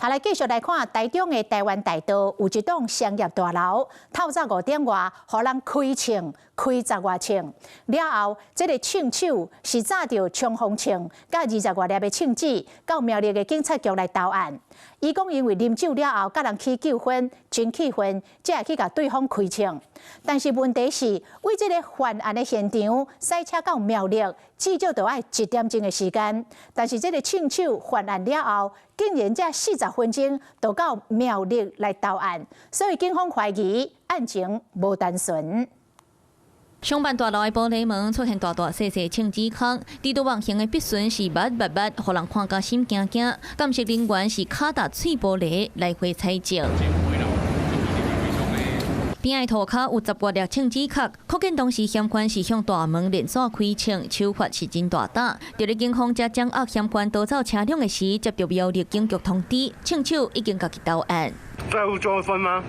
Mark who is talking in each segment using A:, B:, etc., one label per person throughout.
A: 他來繼續來看台中的台灣大道有一棟商業大樓，透早5點外，互人開唱開10外唱。了後，這個唱手是早着衝鋒槍，甲20外粒的槍支，到苗栗的警察局來投案。伊講因為啉酒了後，甲人起糾紛，真氣憤，才會去甲對方開槍。但是問題是，為這個犯案的現場塞車到苗栗，至少就要1點鐘的時間。但是這個唱手犯案了後，竟然才40分鐘就到苗栗來投案，所以警方懷疑案情無單純。
B: 商辦大樓的玻璃門出現大大細細槍支孔，地圖網形的壁唇是密，互人看甲心驚驚。監視人員是卡踏碎玻璃來回採證。邊的塗骹有10多粒槍支殼，可見當時嫌犯是向大門連續開槍，手法是真大膽。就在警方才掌握嫌犯逃走車輛的時，接到苗栗警局通知，槍手已經家己投案。
C: 在乎糾紛嗎？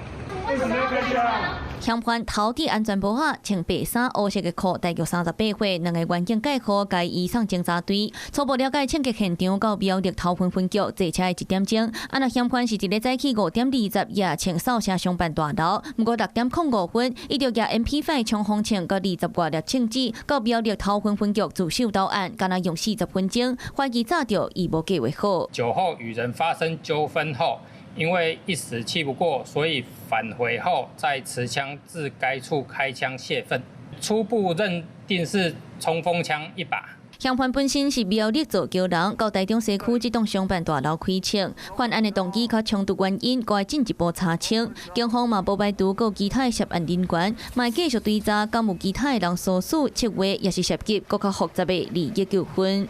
C: 為什麼要開槍？
B: 嫌犯頭戴安全帽下，穿白衫、黑色的褲，大約38歲，2個員警介入，該移送警察隊。初步了解槍擊現場到苗栗頭份分局，坐車的1點鐘。那嫌犯是一個早起5點20夜前掃射商辦大樓，不過6點05分，伊就拿 MP5 衝鋒槍和20多粒槍支到苗栗頭份分局自首投案，敢若用40分鐘，懷疑早着伊無計劃好。
D: 酒後與人發生糾紛後，因為一時氣不過，所以返回後再持槍至該處開槍洩憤。初步認定是衝鋒槍1把。
B: 嫌犯本身是苗栗造橋人，到台中西區這棟商辦大樓開槍。犯案的動機和衝突原因，該進一步查清。警方嘛無排除有其他涉案人員，嘛繼續追查，敢有其他人所屬、策劃，也是涉及更加複雜的利益糾紛。